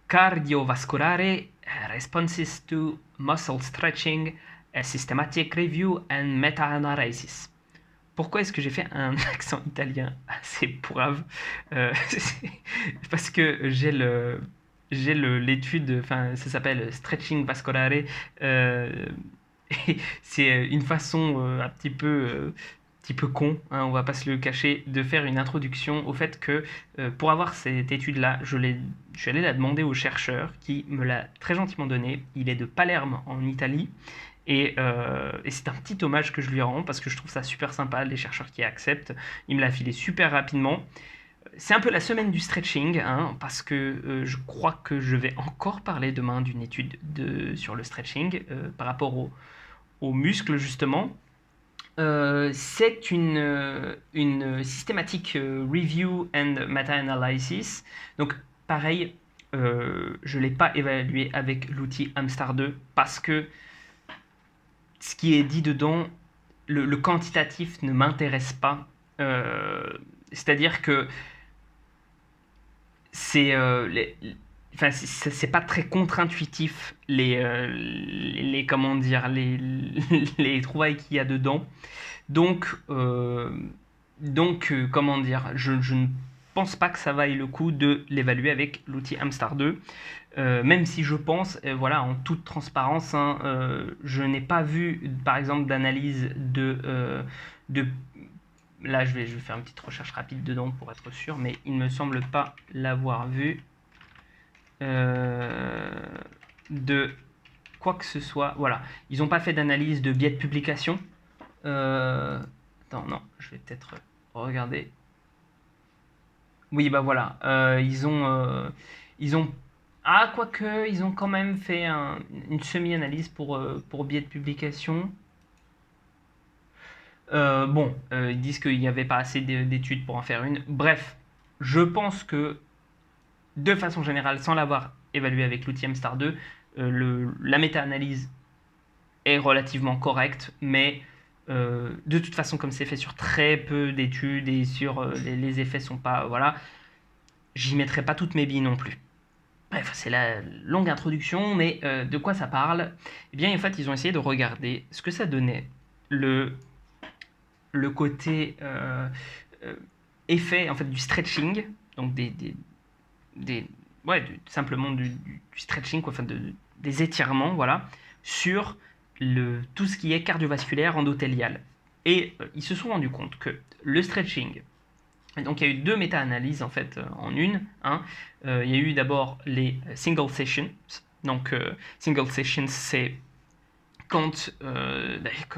cardiovasculare responses to muscle stretching, a systematic review and meta-analysis. Pourquoi est-ce que j'ai fait un accent italien assez pourrave? Parce que j'ai l'étude, enfin ça s'appelle stretching vasculare. Et c'est une façon un petit peu con, hein, on va pas se le cacher, de faire une introduction au fait que pour avoir cette étude-là, je suis allé la demander au chercheur qui me l'a très gentiment donnée. Il est de Palerme en Italie. Et c'est un petit hommage que je lui rends parce que je trouve ça super sympa, les chercheurs qui acceptent. Il me l'a filé super rapidement. C'est un peu la semaine du stretching, hein, parce que je crois que je vais encore parler demain d'une étude sur le stretching par rapport aux muscles, justement. C'est une systematic review and meta-analysis. Donc, pareil, je ne l'ai pas évalué avec l'outil Hamstar 2 parce que ce qui est dit dedans, le quantitatif ne m'intéresse pas. C'est-à-dire que c'est enfin, c'est pas très contre-intuitif les comment dire les trouvailles qu'il y a dedans. Donc, comment dire, je ne pense pas que ça vaille le coup de l'évaluer avec l'outil Hamstar 2. Même si je pense, voilà, en toute transparence, hein, je n'ai pas vu, par exemple, d'analyse de là, je vais faire une petite recherche rapide dedans pour être sûr, mais il ne me semble pas l'avoir vu de quoi que ce soit. Voilà, ils n'ont pas fait d'analyse de biais de publication. Attends, non, je vais peut-être regarder. Oui, bah voilà, ils ont, ah, quoique, ils ont quand même fait une semi-analyse pour biais de publication. Bon, ils disent qu'il n'y avait pas assez d'études pour en faire une. Bref, je pense que, de façon générale, sans l'avoir évalué avec l'outil Hamstar 2, la méta-analyse est relativement correcte, mais de toute façon, comme c'est fait sur très peu d'études et sur les effets sont pas, voilà, j'y mettrai pas toutes mes billes non plus. Bref, c'est la longue introduction, mais de quoi ça parle? Eh bien, en fait, ils ont essayé de regarder ce que ça donnait, le côté effet en fait du stretching, donc ouais, simplement du stretching, quoi, enfin des étirements, voilà, sur tout ce qui est cardiovasculaire endothélial. Et ils se sont rendus compte que le stretching, donc il y a eu deux méta-analyses en fait en une. Hein. Il y a eu d'abord les single sessions. Donc single sessions, c'est quand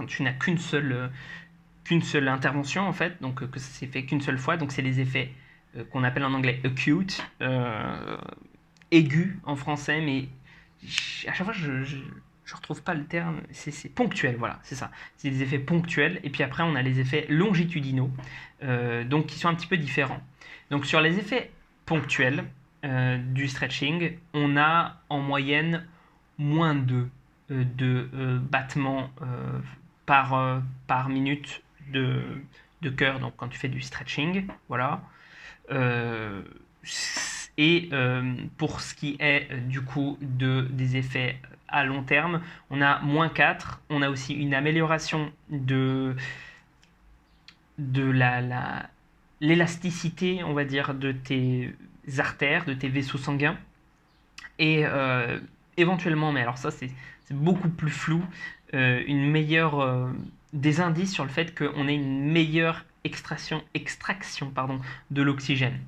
tu n'as qu'une seule intervention en fait, donc que ça s'est fait qu'une seule fois. Donc c'est les effets qu'on appelle en anglais acute, aigu en français, mais à chaque fois je retrouve pas le terme, c'est ponctuel, voilà, c'est ça. C'est des effets ponctuels, et puis après on a les effets longitudinaux, donc qui sont un petit peu différents. Donc sur les effets ponctuels du stretching, on a en moyenne moins de battements par minute de cœur, donc quand tu fais du stretching, voilà. Et pour ce qui est du coup des effets à long terme, on a moins 4, on a aussi une amélioration de l'élasticité, on va dire, de tes artères, de tes vaisseaux sanguins, et éventuellement, mais alors ça c'est beaucoup plus flou, une meilleure des indices sur le fait qu'on ait une meilleure extraction de l'oxygène.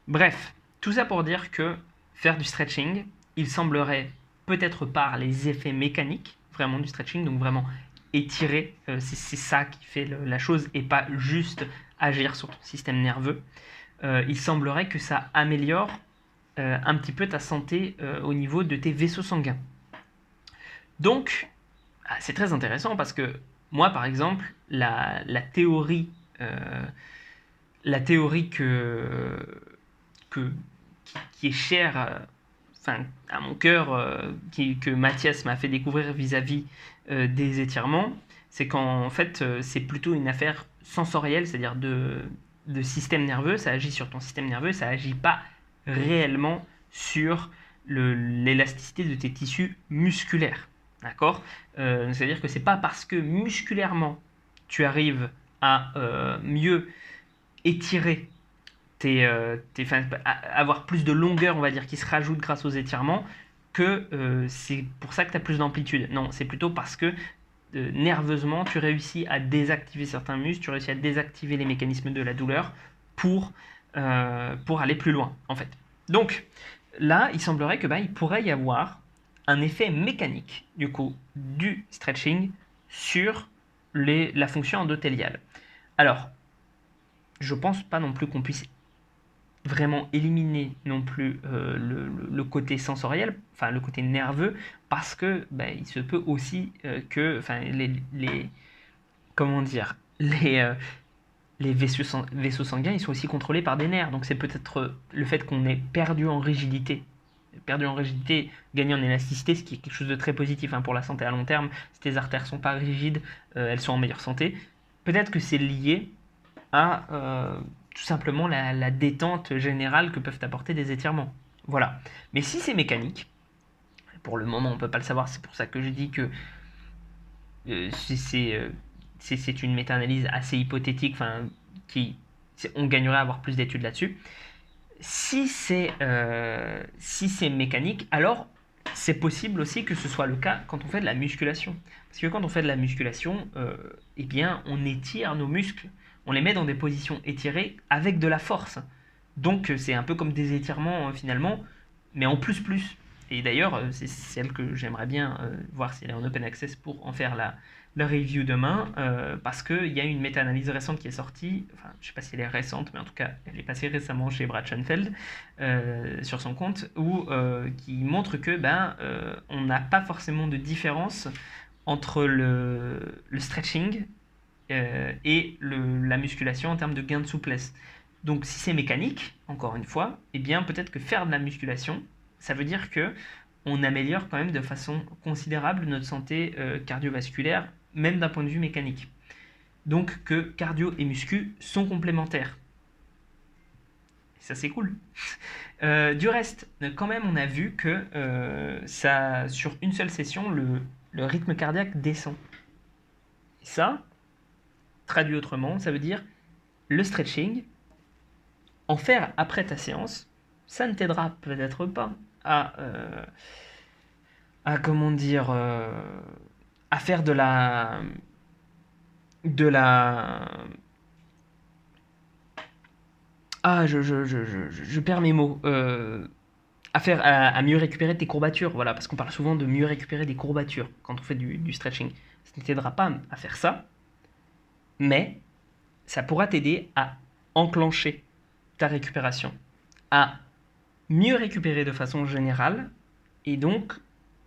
Bref, tout ça pour dire que faire du stretching, il semblerait, peut-être par les effets mécaniques, vraiment du stretching, donc vraiment étirer, c'est ça qui fait la chose et pas juste agir sur ton système nerveux. Il semblerait que ça améliore un petit peu ta santé au niveau de tes vaisseaux sanguins. Donc, c'est très intéressant parce que moi, par exemple, la théorie qui est chère à mon cœur, que Mathias m'a fait découvrir vis-à-vis des étirements, c'est qu'en fait, c'est plutôt une affaire sensorielle, c'est-à-dire de système nerveux, ça agit sur ton système nerveux, ça agit pas réellement sur l'élasticité de tes tissus musculaires. D'accord. C'est-à-dire que c'est pas parce que musculairement tu arrives à mieux étirer avoir plus de longueur, on va dire, qui se rajoute grâce aux étirements, que c'est pour ça que tu as plus d'amplitude. Non, c'est plutôt parce que nerveusement, tu réussis à désactiver certains muscles, tu réussis à désactiver les mécanismes de la douleur pour aller plus loin, en fait. Donc, là, il semblerait que il pourrait y avoir un effet mécanique, du coup, du stretching sur la fonction endothéliale. Alors, je pense pas non plus qu'on puisse vraiment éliminer non plus le côté sensoriel, enfin le côté nerveux, parce que il se peut aussi que comment dire, les vaisseaux sanguins ils sont aussi contrôlés par des nerfs, donc c'est peut-être le fait qu'on ait perdu en rigidité, gagné en élasticité, ce qui est quelque chose de très positif pour la santé à long terme. Si tes artères sont pas rigides, elles sont en meilleure santé. Peut-être que c'est lié à tout simplement la détente générale que peuvent apporter des étirements. Voilà. Mais si c'est mécanique, pour le moment on ne peut pas le savoir, c'est pour ça que je dis que c'est une méta-analyse assez hypothétique, on gagnerait à avoir plus d'études là-dessus. Si c'est mécanique, alors c'est possible aussi que ce soit le cas quand on fait de la musculation. Parce que quand on fait de la musculation, eh bien, on étire nos muscles, on les met dans des positions étirées avec de la force. Donc c'est un peu comme des étirements finalement, mais en plus plus. Et d'ailleurs, c'est celle que j'aimerais bien voir si elle est en open access pour en faire la review demain, parce qu'il y a une méta-analyse récente qui est sortie, enfin je ne sais pas si elle est récente, mais en tout cas elle est passée récemment chez Brad Schoenfeld sur son compte, qui montre que on n'a pas forcément de différence entre le stretching et la musculation en termes de gain de souplesse. Donc si c'est mécanique, encore une fois, eh bien peut-être que faire de la musculation, ça veut dire que on améliore quand même de façon considérable notre santé cardiovasculaire, même d'un point de vue mécanique. Donc que cardio et muscu sont complémentaires. Et ça c'est cool. Du reste, quand même, on a vu que sur une seule session, le rythme cardiaque descend. Et ça, traduit autrement, ça veut dire le stretching, en faire après ta séance, ça ne t'aidera peut-être pas à comment dire, à faire de la je perds mes mots. À mieux récupérer tes courbatures, voilà, parce qu'on parle souvent de mieux récupérer des courbatures quand on fait du stretching. Ça ne t'aidera pas à faire ça, mais ça pourra t'aider à enclencher ta récupération, à mieux récupérer de façon générale, et donc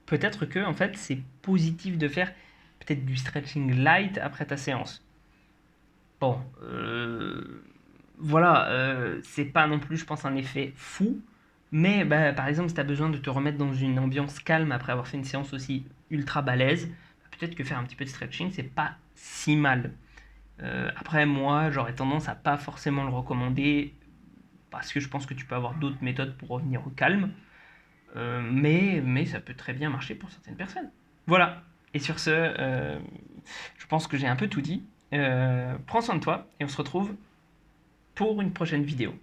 peut-être que en fait c'est positif de faire peut-être du stretching light après ta séance. Bon, voilà, c'est pas non plus, je pense, un effet fou, mais par exemple, si tu as besoin de te remettre dans une ambiance calme après avoir fait une séance aussi ultra balèze, peut-être que faire un petit peu de stretching, c'est pas si mal. Après, moi, j'aurais tendance à pas forcément le recommander parce que je pense que tu peux avoir d'autres méthodes pour revenir au calme. Mais ça peut très bien marcher pour certaines personnes. Voilà. Et sur ce, je pense que j'ai un peu tout dit. Prends soin de toi et on se retrouve pour une prochaine vidéo.